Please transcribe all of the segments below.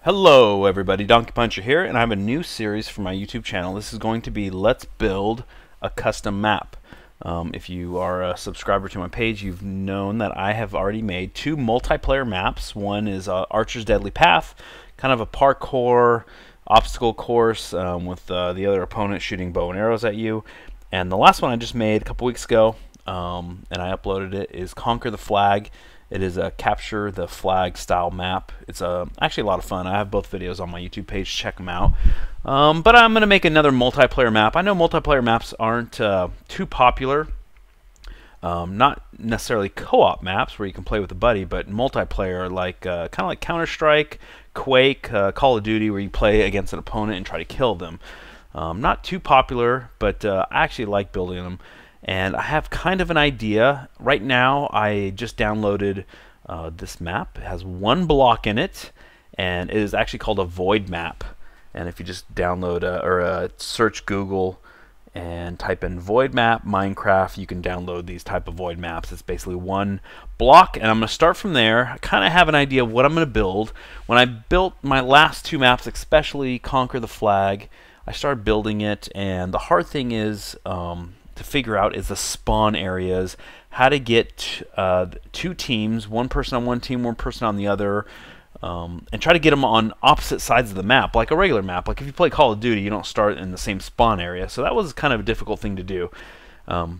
Hello everybody, Donkey Puncher here, and I have a new series for my YouTube channel. This is going to be Let's Build a Custom Map. If you are a subscriber to my page, you've known that I have already made two multiplayer maps. One is Archer's Deadly Path, kind of a parkour obstacle course with the other opponent shooting bow and arrows at you. And the last one I just made a couple weeks ago, and I uploaded it, is Conquer the Flag. It is a capture the flag style map. It's actually a lot of fun. I have both videos on my YouTube page. Check them out. But I'm going to make another multiplayer map. I know multiplayer maps aren't too popular. Not necessarily co-op maps where you can play with a buddy, but multiplayer, like kind of like Counter-Strike, Quake, Call of Duty, where you play against an opponent and try to kill them. Not too popular, but I actually like building them. And I have kind of an idea. Right now, I just downloaded this map. It has one block in it, and it is actually called a void map. And if you just download or search Google and type in void map Minecraft, you can download these type of void maps. It's basically one block, and I'm going to start from there. I kind of have an idea of what I'm going to build. When I built my last two maps, especially Conquer the Flag, I started building it, and the hard thing is to figure out is the spawn areas, how to get two teams, one person on one team, one person on the other, and try to get them on opposite sides of the map, like a regular map. Like if you play Call of Duty, you don't start in the same spawn area, so that was kind of a difficult thing to do. So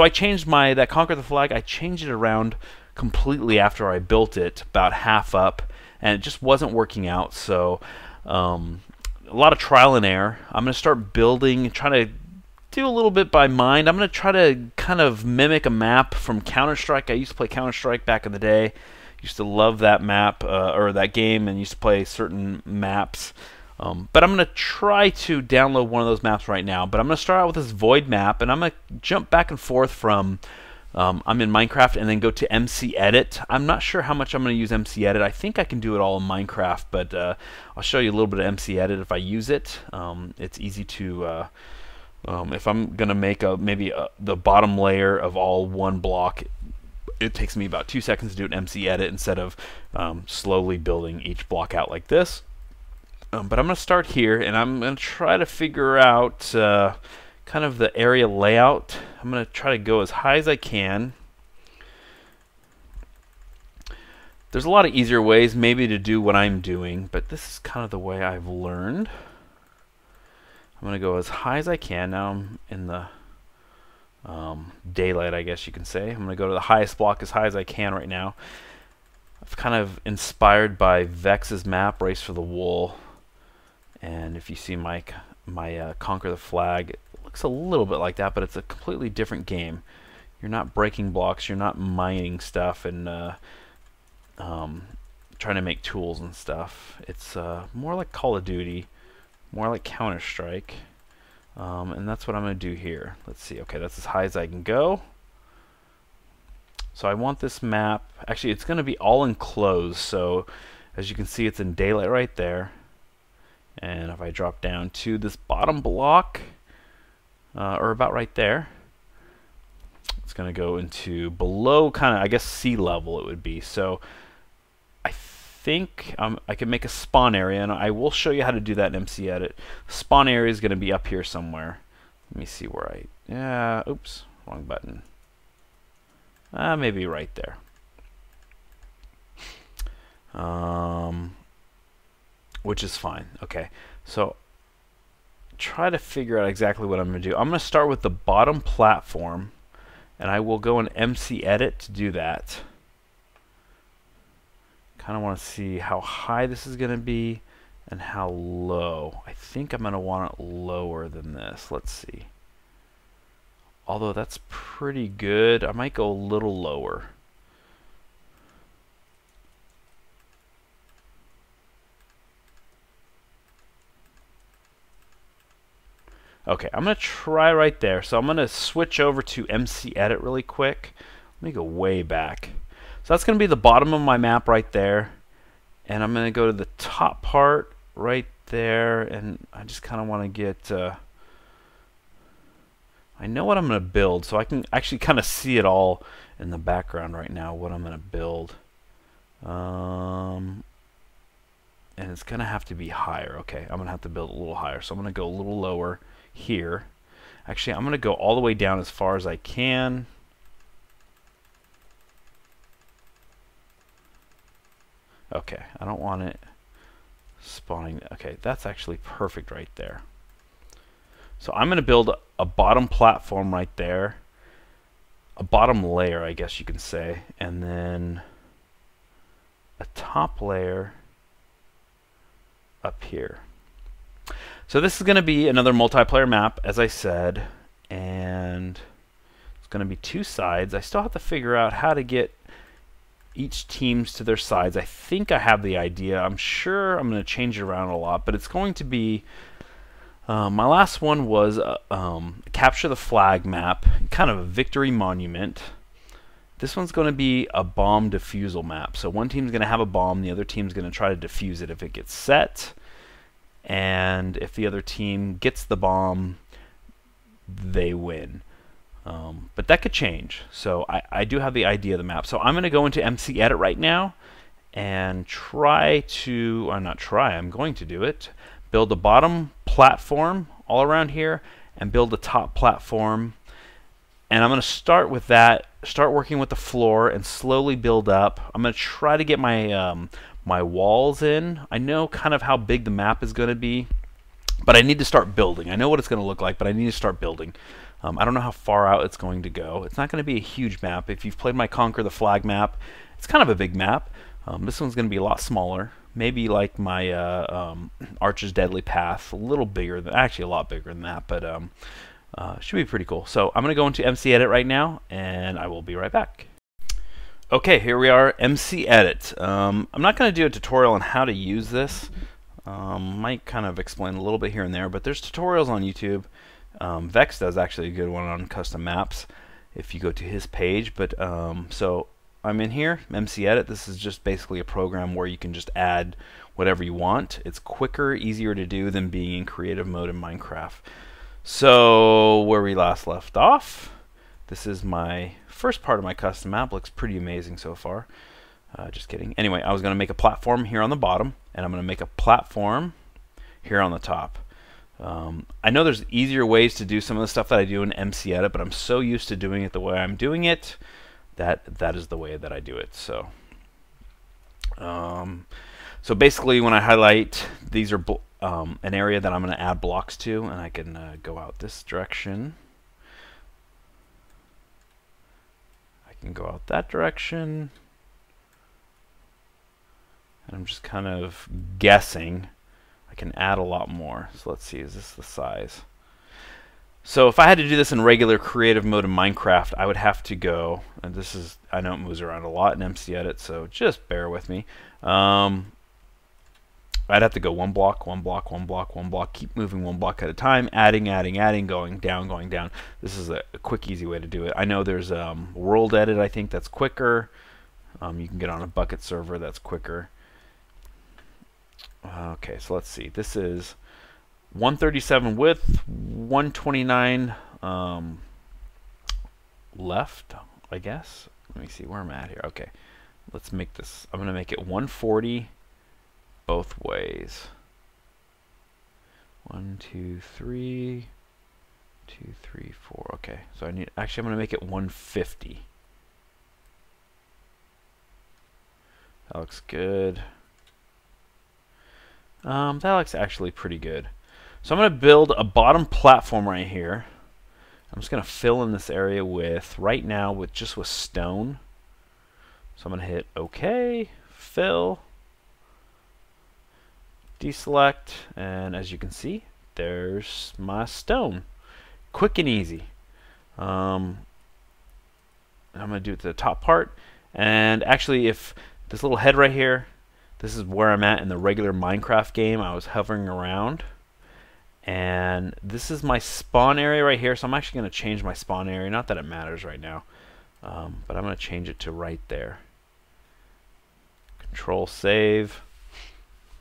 I changed that Conquer the Flag, I changed it around completely after I built it, about half up, and it just wasn't working out. So a lot of trial and error. I'm going to start building, trying to do a little bit by mind. I'm going to try to kind of mimic a map from Counter-Strike. I used to play Counter-Strike back in the day. Used to love that map or that game, and used to play certain maps. But I'm going to try to download one of those maps right now. But I'm going to start out with this void map, and I'm going to jump back and forth from I'm in Minecraft and then go to MC Edit. I'm not sure how much I'm going to use MC Edit. I think I can do it all in Minecraft, but I'll show you a little bit of MC Edit if I use it. It's easy to if I'm gonna make maybe the bottom layer of all one block, it takes me about 2 seconds to do an MC Edit instead of slowly building each block out like this. But I'm gonna start here, and I'm gonna try to figure out kind of the area layout. I'm gonna try to go as high as I can. There's a lot of easier ways maybe to do what I'm doing, but this is kind of the way I've learned. I'm going to go as high as I can. Now I'm in the daylight, I guess you can say. I'm going to go to the highest block as high as I can right now. I've kind of inspired by Vex's map, Race for the Wool. And if you see my Conquer the Flag, it looks a little bit like that, but it's a completely different game. You're not breaking blocks, you're not mining stuff and trying to make tools and stuff. It's more like Call of Duty, more like Counter-Strike, and that's what I'm going to do here. Let's see. Okay, that's as high as I can go. So I want this map, actually it's going to be all enclosed, so as you can see it's in daylight right there. And if I drop down to this bottom block, or about right there, it's going to go into below kind of, I guess, sea level it would be. So I think I can make a spawn area, and I will show you how to do that in MC Edit. Spawn area is going to be up here somewhere. Let me see where oops, wrong button. Maybe right there. Which is fine. Okay, so try to figure out exactly what I'm going to do. I'm going to start with the bottom platform, and I will go in MC Edit to do that. Kind of want to see how high this is going to be and how low. I think I'm going to want it lower than this. Let's see. Although that's pretty good, I might go a little lower. Okay, I'm going to try right there. So I'm going to switch over to MC Edit really quick. Let me go way back. So that's going to be the bottom of my map right there. And I'm going to go to the top part right there. And I just kind of want to get I know what I'm going to build, so I can actually kind of see it all in the background right now, what I'm going to build. And it's going to have to be higher. Okay, I'm going to have to build a little higher, so I'm going to go a little lower here. Actually, I'm going to go all the way down as far as I can. Okay, I don't want it spawning. Okay, that's actually perfect right there. So I'm going to build a bottom platform right there, a bottom layer, I guess you can say, and then a top layer up here. So this is going to be another multiplayer map, as I said, and it's going to be 2 sides. I still have to figure out how to get each teams to their sides. I think I have the idea. I'm sure I'm going to change it around a lot, but it's going to be my last one was capture the flag map, kind of a victory monument. This one's going to be a bomb defusal map. So one team's going to have a bomb, the other team's going to try to defuse it if it gets set. And if the other team gets the bomb, they win. But that could change. So I do have the idea of the map. So I'm going to go into MC Edit right now and try to, or not try, I'm going to do it. Build a bottom platform all around here and build a top platform. And I'm going to start with that, start working with the floor and slowly build up. I'm going to try to get my my walls in. I know kind of how big the map is going to be, but I need to start building. I know what it's going to look like, but I need to start building. I don't know how far out it's going to go. It's not going to be a huge map. If you've played my Conquer the Flag map, it's kind of a big map. This one's going to be a lot smaller. Maybe like my Archer's Deadly Path, a little bigger, actually a lot bigger than that, but should be pretty cool. So I'm going to go into MC Edit right now, and I will be right back. Okay, here we are, MC Edit. I'm not going to do a tutorial on how to use this. Might kind of explain a little bit here and there, but there's tutorials on YouTube. Vex does actually a good one on custom maps if you go to his page. But so I'm in here, MC Edit. This is just basically a program where you can just add whatever you want. It's quicker, easier to do than being in creative mode in Minecraft. So where we last left off, this is my first part of my custom map. Looks pretty amazing so far. Just kidding. Anyway, I was going to make a platform here on the bottom, and I'm going to make a platform here on the top. I know there's easier ways to do some of the stuff that I do in MC Edit, but I'm so used to doing it the way I'm doing it that is the way that I do it. So so basically when I highlight, these are an area that I'm going to add blocks to, and I can go out this direction. I can go out that direction. And I'm just kind of guessing. I can add a lot more. So let's see, is this the size? So if I had to do this in regular creative mode in Minecraft, I would have to go, and this is, I know it moves around a lot in MC Edit, so just bear with me. I'd have to go one block, one block, one block, one block, keep moving one block at a time, adding, adding, adding, going down, going down. This is a quick, easy way to do it. I know there's World Edit, I think that's quicker. You can get on a bucket server that's quicker. Okay, so let's see. This is 137 width, 129 left, I guess. Let me see where I'm at here. Okay, let's make this. I'm going to make it 140 both ways. 1, 2, 3, 2, 3, 4. Okay, so I need. Actually, I'm going to make it 150. That looks good. That looks actually pretty good. So I'm going to build a bottom platform right here. I'm just going to fill in this area with, right now, with just with stone. So I'm going to hit OK, fill, deselect, and as you can see, there's my stone. Quick and easy. I'm going to do it to the top part. And actually, if this little head right here, this is where I'm at in the regular Minecraft game. I was hovering around. And this is my spawn area right here. So I'm actually going to change my spawn area. Not that it matters right now. But I'm going to change it to right there. Control save.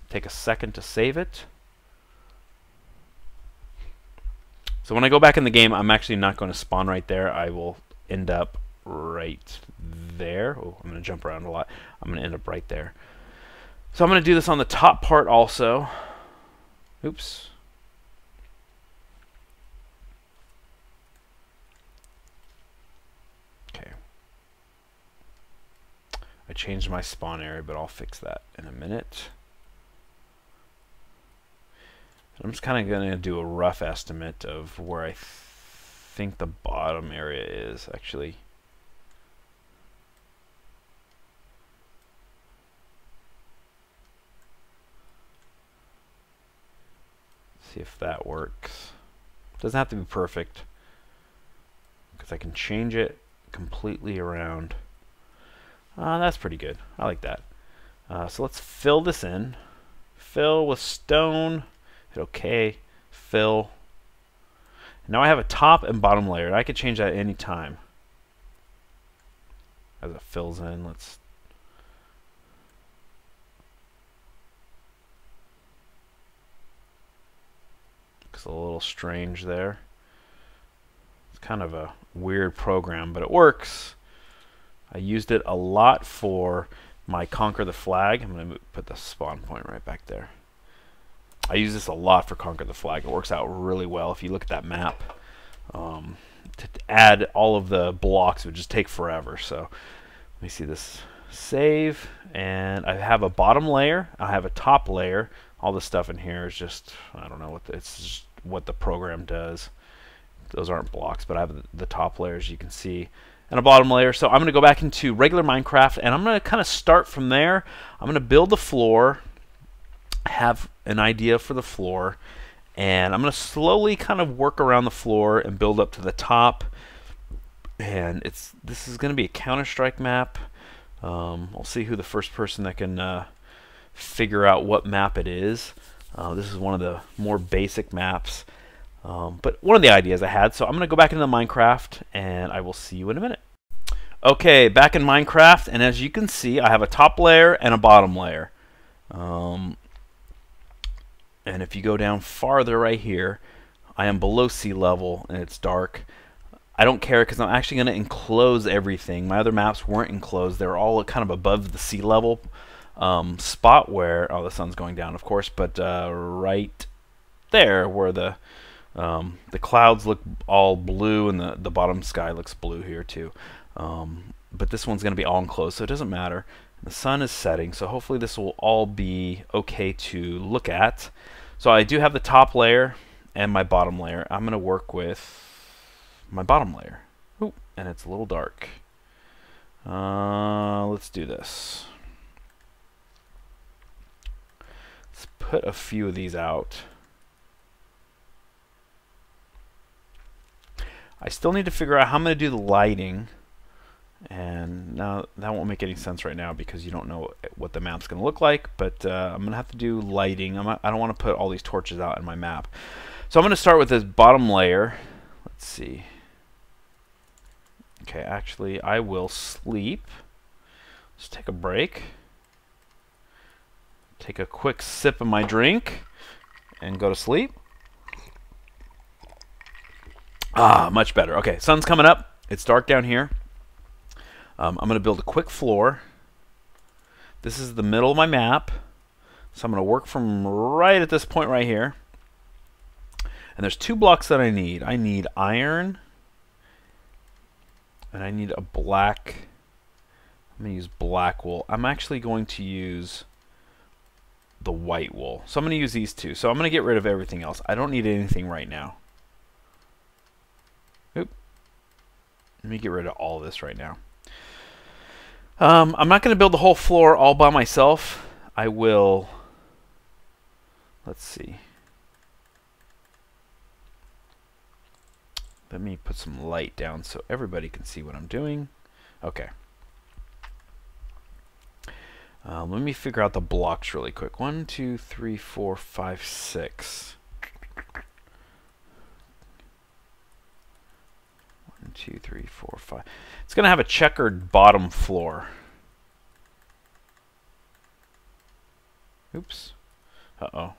Take a second to save it. So So when I go back in the game, I'm actually not going to spawn right there. I will end up right there. Oh, I'm going to jump around a lot. I'm going to end up right there. So I'm going to do this on the top part also. Oops. Okay. I changed my spawn area, but I'll fix that in a minute. I'm just kind of going to do a rough estimate of where I think the bottom area is, actually. See if that works. Doesn't have to be perfect, because I can change it completely around. That's pretty good. I like that. So let's fill this in. Fill with stone. Hit OK. Fill. Now I have a top and bottom layer, and I can change that any time. As it fills in, let's. Looks a little strange there. It's kind of a weird program, but it works. I used it a lot for my Conquer the Flag. I'm going to put the spawn point right back there. I use this a lot for Conquer the Flag. It works out really well. If you look at that map, to add all of the blocks would just take forever. So let me see this. Save, and I have a bottom layer. I have a top layer. All the stuff in here is just, I don't know what it's just what the program does. Those aren't blocks, but I have the top layers you can see, and a bottom layer. So I'm going to go back into regular Minecraft, and I'm going to kind of start from there. I'm going to build the floor, have an idea for the floor, and I'm going to slowly kind of work around the floor and build up to the top. And this is going to be a Counter-Strike map. We'll see who the first person that can figure out what map it is. This is one of the more basic maps, but one of the ideas I had. So I'm going to go back into Minecraft, and I will see you in a minute. Okay, back in Minecraft, and as you can see, I have a top layer and a bottom layer. And if you go down farther right here, I am below sea level, and it's dark. I don't care, because I'm actually going to enclose everything. My other maps weren't enclosed. They're all kind of above the sea level spot where, oh, the sun's going down, of course, but right there where the clouds look all blue, and the bottom sky looks blue here too. But this one's going to be all enclosed, so it doesn't matter. The sun is setting, so hopefully this will all be okay to look at. So I do have the top layer and my bottom layer. I'm going to work with my bottom layer. Ooh, and it's a little dark. Let's do this. Let's put a few of these out. I still need to figure out how I'm going to do the lighting. And now that won't make any sense right now because you don't know what the map's going to look like, but I'm going to have to do lighting. I don't want to put all these torches out in my map. So I'm going to start with this bottom layer. Let's see. Okay, actually I will sleep. Let's take a break. Take a quick sip of my drink and go to sleep. Ah, much better. Okay, sun's coming up. It's dark down here. I'm going to build a quick floor. This is the middle of my map. So I'm going to work from right at this point right here. And there's two blocks that I need. I need iron. And I need a black. I'm going to use black wool. I'm actually going to use the white wool. So I'm going to use these two. So I'm going to get rid of everything else. I don't need anything right now. Oop. Let me get rid of all this right now. I'm not going to build the whole floor all by myself. I will, let's see. Let me put some light down so everybody can see what I'm doing. Okay. Let me figure out the blocks really quick. 1, 2, 3, 4, 5, 6. 1, 2, 3, 4, 5. It's going to have a checkered bottom floor. Oops. Uh-oh.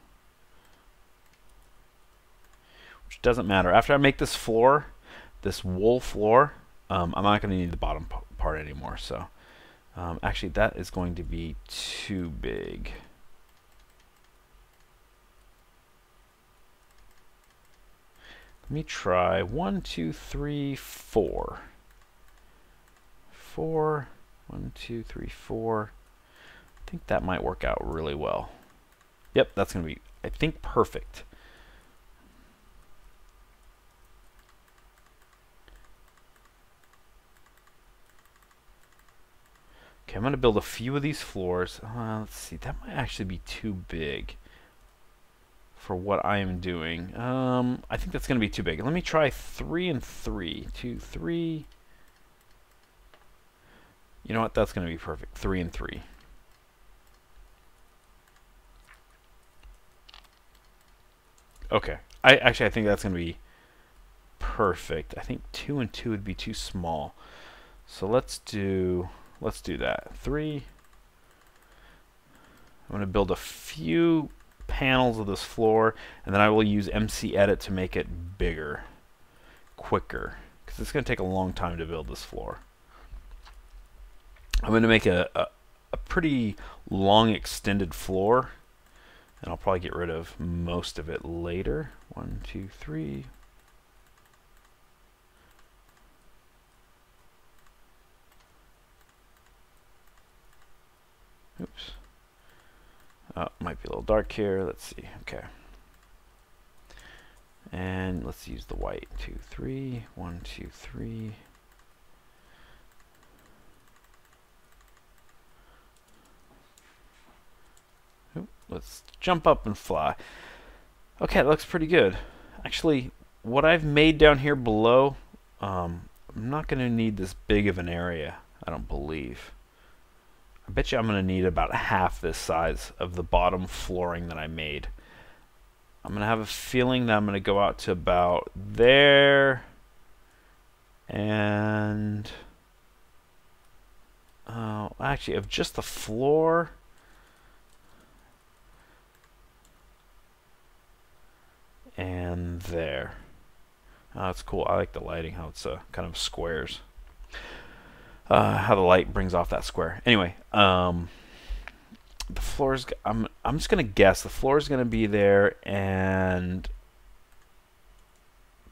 doesn't matter. After I make this floor, this wool floor, I'm not going to need the bottom part anymore. So actually that is going to be too big. Let me try 1, 2, 3, 4. 4, 1, 2, 3, 4. I think that might work out really well. Yep, that's going to be, I think, perfect. Okay, I'm going to build a few of these floors. Let's see, that might actually be too big for what I am doing. I think that's going to be too big. Let me try 3 and 3. 2, 3. You know what? That's going to be perfect. 3 and 3. Okay. I think that's going to be perfect. I think 2 and 2 would be too small. So let's do that. 3. I'm going to build a few panels of this floor, and then I will use MC Edit to make it bigger, quicker, because it's going to take a long time to build this floor. I'm going to make a pretty long extended floor, and I'll probably get rid of most of it later. 1, 2, 3. Oops. Might be a little dark here. Let's see. Okay. And let's use the white. 2, 3. 1, 2, 3. Oop, let's jump up and fly. Okay, that looks pretty good. Actually, what I've made down here below, I'm not going to need this big of an area, I don't believe. I bet you I'm going to need about half this size of the bottom flooring that I made. I'm going to have a feeling that I'm going to go out to about there, and actually of just the floor, and there. Oh, that's cool. I like the lighting, how it's kind of squares. How the light brings off that square. Anyway, the floor's, I'm just gonna guess the floor is gonna be there, and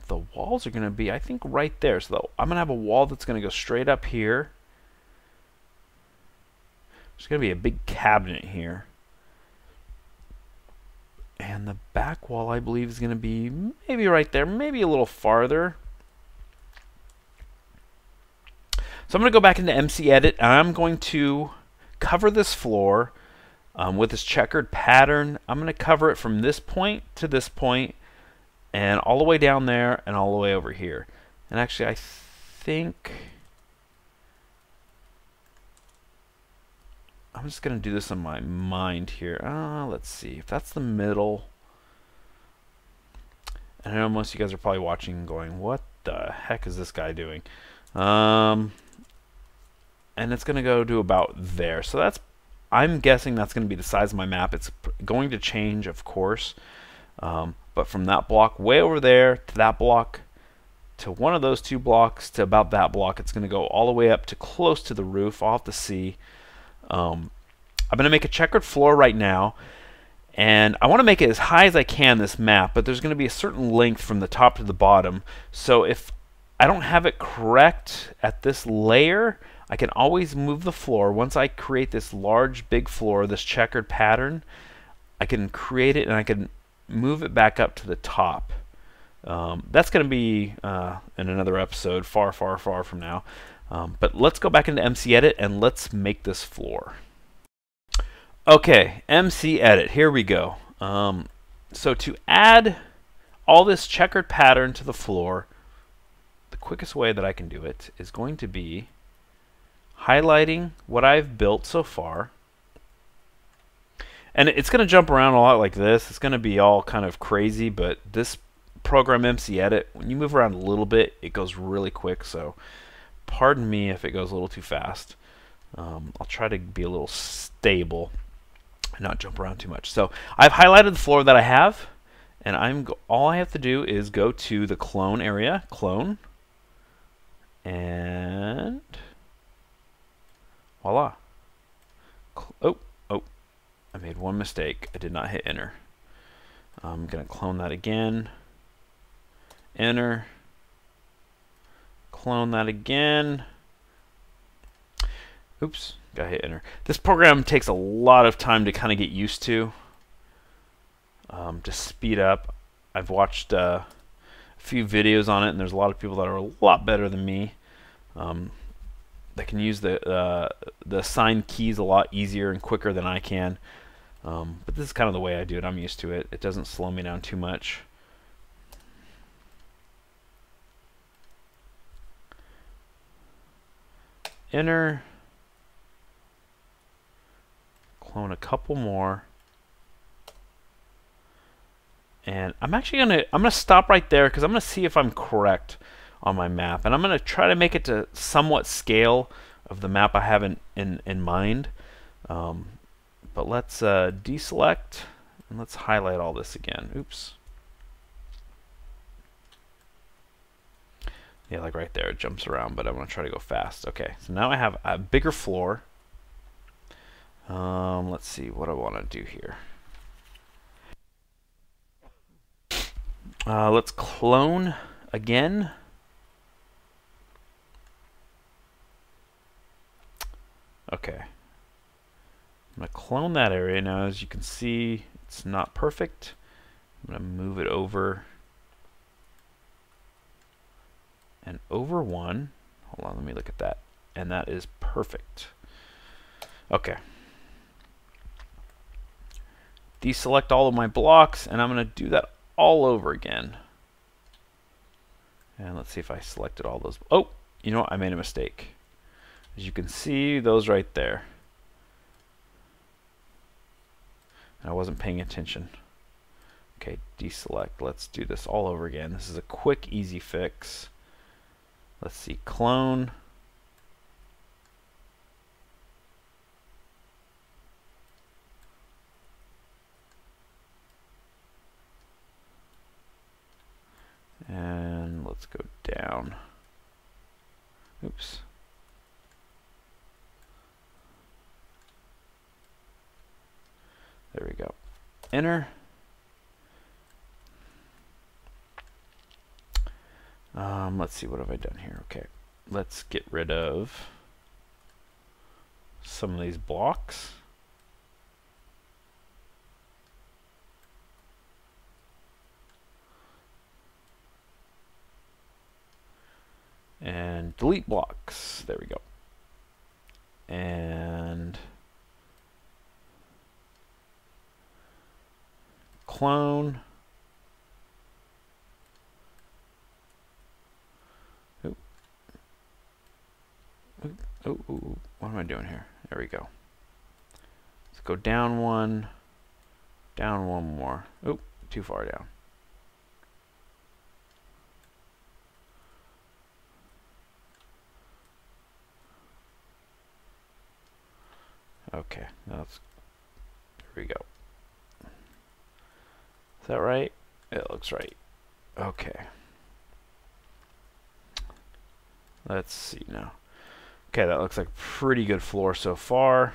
the walls are gonna be, I think, right there. So I'm gonna have a wall that's gonna go straight up here. There's gonna be a big cabinet here, and the back wall, I believe, is gonna be maybe right there, maybe a little farther. So I'm going to go back into MC Edit, and I'm going to cover this floor with this checkered pattern. I'm going to cover it from this point to this point, and all the way down there, and all the way over here. And actually, I think I'm just going to do this in my mind here. Let's see if that's the middle. And I know most of you guys are probably watching and going, "What the heck is this guy doing?" And it's going to go to about there. So that's, I'm guessing that's going to be the size of my map. It's going to change, of course, but from that block way over there to that block to one of those 2 blocks to about that block, it's going to go all the way up to close to the roof. I'll have to see. I'm going to make a checkered floor right now, and I want to make it as high as I can, this map, but there's going to be a certain length from the top to the bottom. So if I don't have it correct at this layer, I can always move the floor. Once I create this large, big floor, this checkered pattern, I can create it and I can move it back up to the top. That's going to be in another episode, far, far, far from now. But let's go back into MC Edit and let's make this floor. Okay, MC Edit, here we go. So to add all this checkered pattern to the floor, the quickest way that I can do it is going to be highlighting what I've built so far. And it's going to jump around a lot like this. It's going to be all kind of crazy, but this program MC Edit, when you move around a little bit, it goes really quick. So pardon me if it goes a little too fast. I'll try to be a little stable and not jump around too much. So I've highlighted the floor that I have, And all I have to do is go to the clone area, clone, and voila. Oh, I made one mistake. I did not hit enter. I'm going to clone that again. Enter. Clone that again. Oops, got to hit enter. This program takes a lot of time to kind of get used to speed up. I've watched a few videos on it, and there's a lot of people that are a lot better than me. That can use the assigned keys a lot easier and quicker than I can. But this is kind of the way I do it. I'm used to it. It doesn't slow me down too much. Enter. Clone a couple more. And I'm actually gonna stop right there because I'm gonna see if I'm correct on my map, and I'm gonna try to make it to somewhat scale of the map I have in mind. But let's deselect and let's highlight all this again. Oops. Yeah, like right there, it jumps around, but I'm gonna try to go fast. Okay, so now I have a bigger floor. Let's see what I want to do here. Let's clone again. Okay. I'm going to clone that area. Now, as you can see, it's not perfect. I'm going to move it over and over one. Hold on, let me look at that. And that is perfect. Okay. Deselect all of my blocks, and I'm going to do that all over again. And let's see if I selected all those. Oh, you know what? I made a mistake. As you can see, those right there. I wasn't paying attention. Okay, deselect. Let's do this all over again. This is a quick, easy fix. Let's see, clone. And let's go down. Oops. There we go. Enter. Let's see, what have I done here? Okay, let's get rid of some of these blocks. And delete blocks. There we go. And clone. Oh, what am I doing here? There we go. Let's go down one more. Oh, too far down. Okay, there we go. Is that right? It looks right. Okay. Let's see now. Okay, that looks like a pretty good floor so far.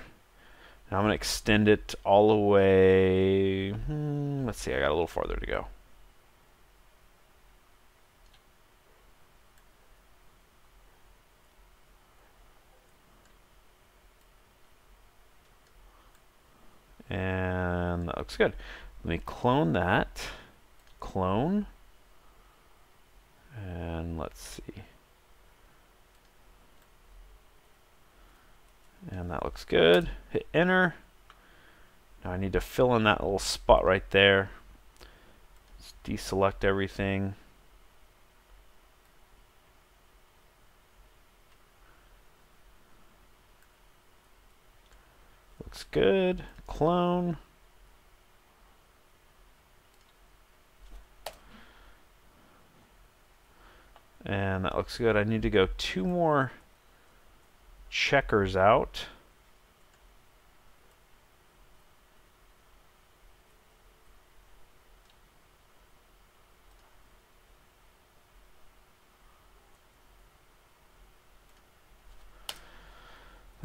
Now I'm going to extend it all the way. Let's see, I got a little farther to go. And that looks good. Let me clone that. Clone. And let's see. And that looks good. Hit enter. Now I need to fill in that little spot right there. Let's deselect everything. Looks good. Clone. And that looks good. I need to go 2 more checkers out.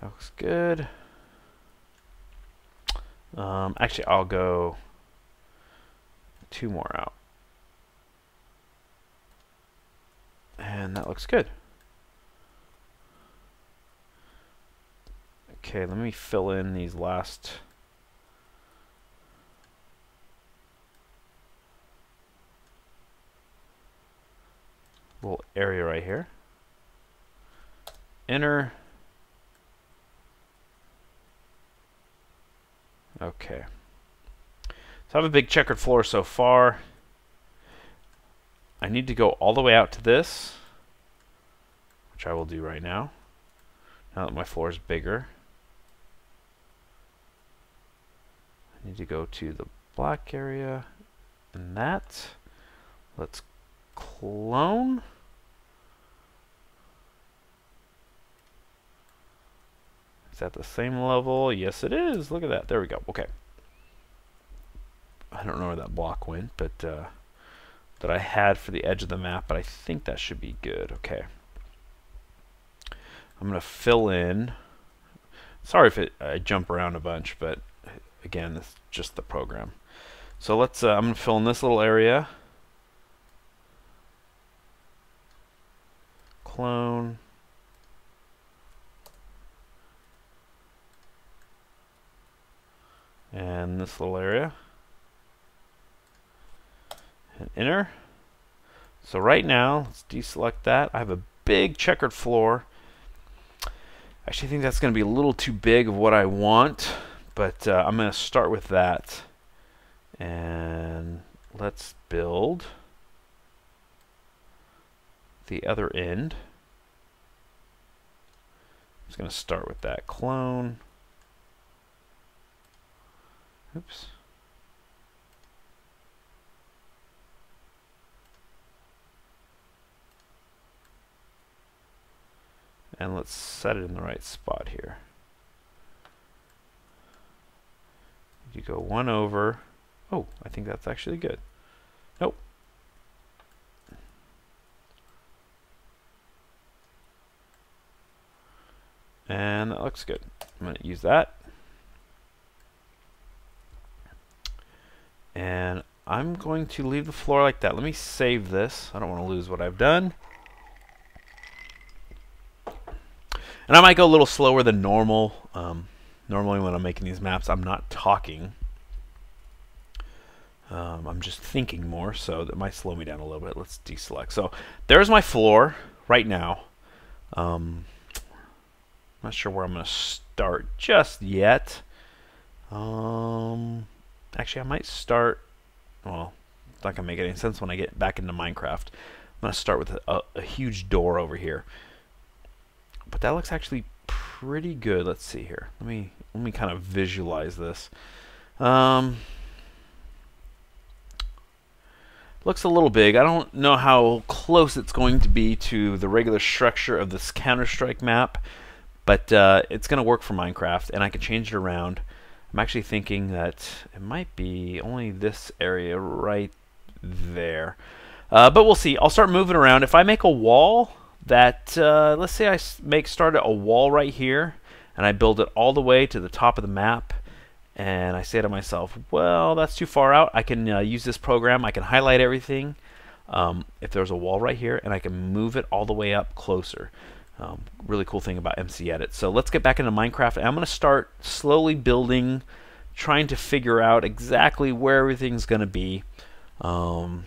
That looks good. Actually, I'll go 2 more out. And that looks good. Okay, let me fill in these last little area right here. Enter. Okay. So I have a big checkered floor so far. I need to go all the way out to this, which I will do right now, now that my floor is bigger. I need to go to the black area and that. Let's clone. Is that the same level? Yes, it is. Look at that. There we go. Okay. I don't know where that block went, but that I had for the edge of the map, but I think that should be good. Okay. I'm going to fill in. Sorry if I jump around a bunch, but again, it's just the program. So let's. I'm going to fill in this little area. Clone. And this little area. And enter. So right now, let's deselect that. I have a big checkered floor. Actually, I think that's going to be a little too big of what I want, but I'm going to start with that. And let's build the other end. I'm just going to start with that. Clone. Oops. And let's set it in the right spot here. You go 1 over. Oh, I think that's actually good. Nope. And that looks good. I'm going to use that. And I'm going to leave the floor like that. Let me save this. I don't want to lose what I've done. And I might go a little slower than normal. Normally when I'm making these maps, I'm not talking. I'm just thinking more, so that might slow me down a little bit. Let's deselect. So there's my floor right now. I'm not sure where I'm going to start just yet. Actually, I might start. Well, it's not going to make any sense when I get back into Minecraft. I'm going to start with a huge door over here. But that looks actually pretty good. Let's see here. Let me kind of visualize this. Looks a little big. I don't know how close it's going to be to the regular structure of this Counter-Strike map, but it's going to work for Minecraft, and I can change it around. I'm actually thinking that it might be only this area right there. But we'll see. I'll start moving around. If I make a wall that, let's say I start a wall right here, and I build it all the way to the top of the map, and I say to myself, well, that's too far out. I can use this program. I can highlight everything if there's a wall right here, and I can move it all the way up closer. Really cool thing about MC Edit. So let's get back into Minecraft, and I'm going to start slowly building, trying to figure out exactly where everything's going to be. Going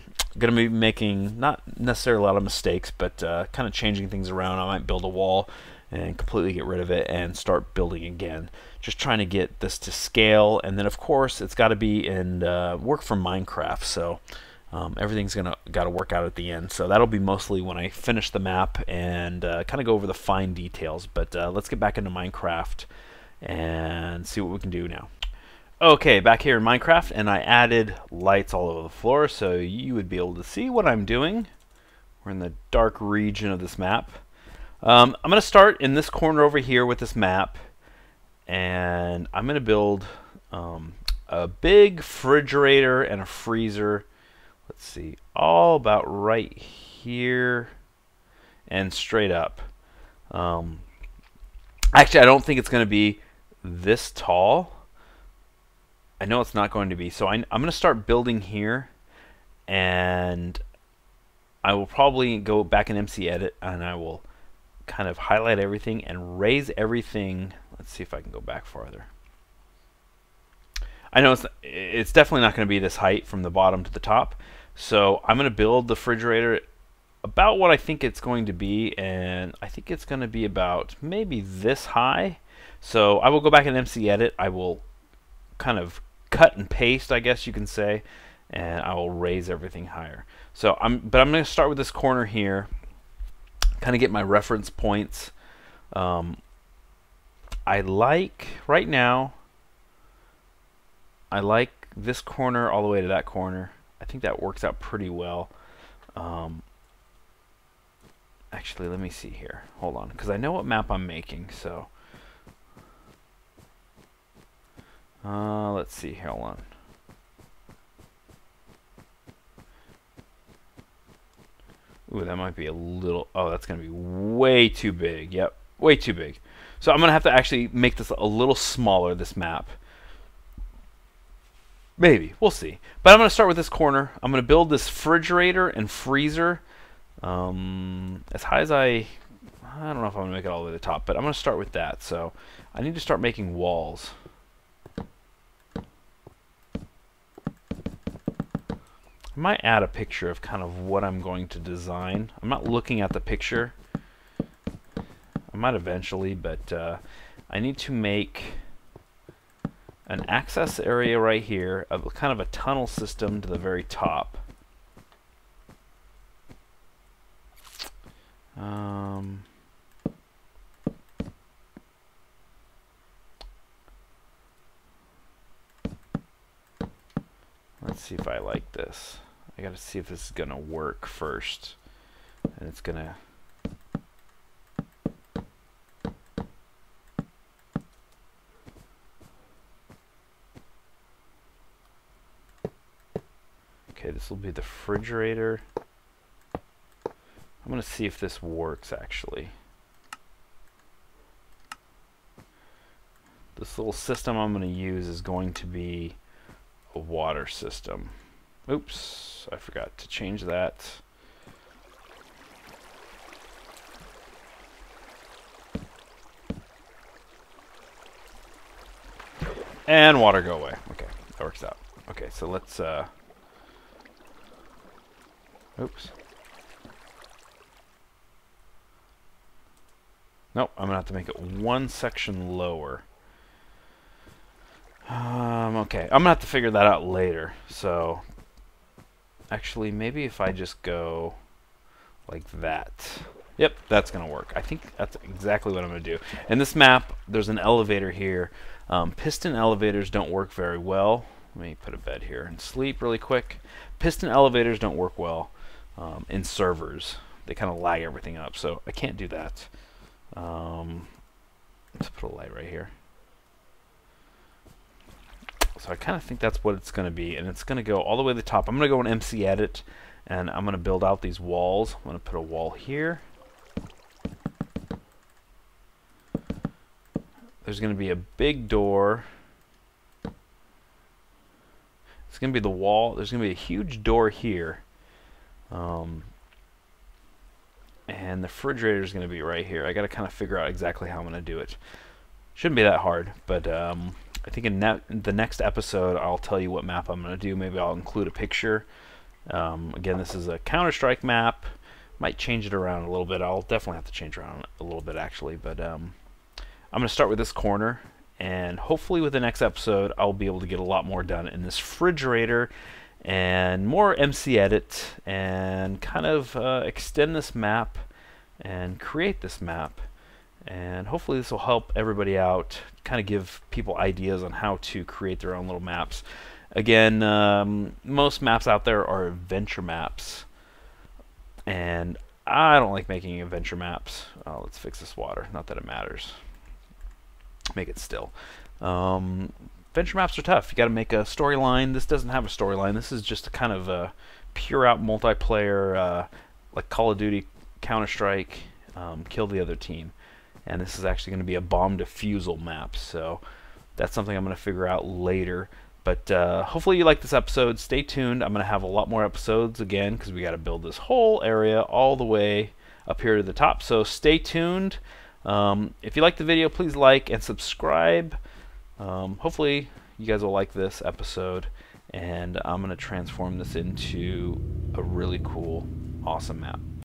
to be making not necessarily a lot of mistakes, but kind of changing things around. I might build a wall and completely get rid of it and start building again. Just trying to get this to scale, and then of course it's got to be in work from Minecraft. So everything's got to work out at the end. So that'll be mostly when I finish the map and kind of go over the fine details. But let's get back into Minecraft and see what we can do now. Okay, back here in Minecraft, and I added lights all over the floor so you would be able to see what I'm doing. We're in the dark region of this map. I'm going to start in this corner over here with this map, and I'm going to build a big refrigerator and a freezer. Let's see, all about right here and straight up. And Actually, I don't think it's going to be this tall. I know it's not going to be. So I'm going to start building here, and I will probably go back in MC Edit, and I will kind of highlight everything and raise everything. Let's see if I can go back farther. I know it's definitely not going to be this height from the bottom to the top. So I'm going to build the refrigerator about what I think it's going to be, and I think it's going to be about maybe this high. So I will go back in MC Edit. I will kind of cut and paste, I guess you can say, and I will raise everything higher. So I'm going to start with this corner here, kind of get my reference points. I like right now. I like this corner all the way to that corner. I think that works out pretty well. Actually, let me see here. Hold on, because I know what map I'm making. So let's see here. Hold on. Ooh, that might be a little... Oh, that's going to be way too big. Yep, way too big. So I'm going to have to actually make this a little smaller, this map. Maybe. We'll see. But I'm going to start with this corner. I'm going to build this refrigerator and freezer as high as I don't know if I'm going to make it all the way to the top, but I'm going to start with that. So I need to start making walls. I might add a picture of kind of what I'm going to design. I'm not looking at the picture. I might eventually, but I need to make an access area right here, of kind of a tunnel system to the very top. Let's see if I like this. I gotta see if this is gonna work first, and it's gonna... Okay, this will be the refrigerator. I'm gonna see if this works actually. This little system I'm gonna use is going to be a water system. Oops, I forgot to change that. And water go away. Okay, that works out. Okay, so let's oops. Nope, I'm gonna have to make it one section lower. Okay, I'm gonna have to figure that out later. So, actually, maybe if I just go like that. Yep, that's gonna work. I think that's exactly what I'm gonna do. In this map, there's an elevator here. Piston elevators don't work very well. Let me put a bed here and sleep really quick. Piston elevators don't work well in servers. They kind of lag everything up, so I can't do that. Let's put a light right here. So I kind of think that's what it's going to be, and it's going to go all the way to the top. I'm going to go in MC Edit, and I'm going to build out these walls. I'm going to put a wall here. There's going to be a big door. It's going to be the wall. There's going to be a huge door here. And the refrigerator is going to be right here. I got to kind of figure out exactly how I'm going to do it. Shouldn't be that hard, but I think in the next episode I'll tell you what map I'm going to do. Maybe I'll include a picture. Again, this is a Counter-Strike map. Might change it around a little bit. I'll definitely have to change around a little bit actually, but I'm going to start with this corner, and hopefully with the next episode I'll be able to get a lot more done in this refrigerator and more MC Edit, and kind of extend this map and create this map. And hopefully this will help everybody out, kind of give people ideas on how to create their own little maps. Again, most maps out there are adventure maps, and I don't like making adventure maps. Let's fix this water, not that it matters. Make it still. Adventure maps are tough. You got to make a storyline. This doesn't have a storyline. This is just a kind of a pure out multiplayer, like Call of Duty, Counter-Strike, kill the other team. and this is actually going to be a bomb defusal map. So that's something I'm going to figure out later. But hopefully you like this episode. Stay tuned. I'm going to have a lot more episodes again because we got to build this whole area all the way up here to the top. So stay tuned. If you like the video, please like and subscribe. Hopefully you guys will like this episode, and I'm going to transform this into a really cool, awesome map.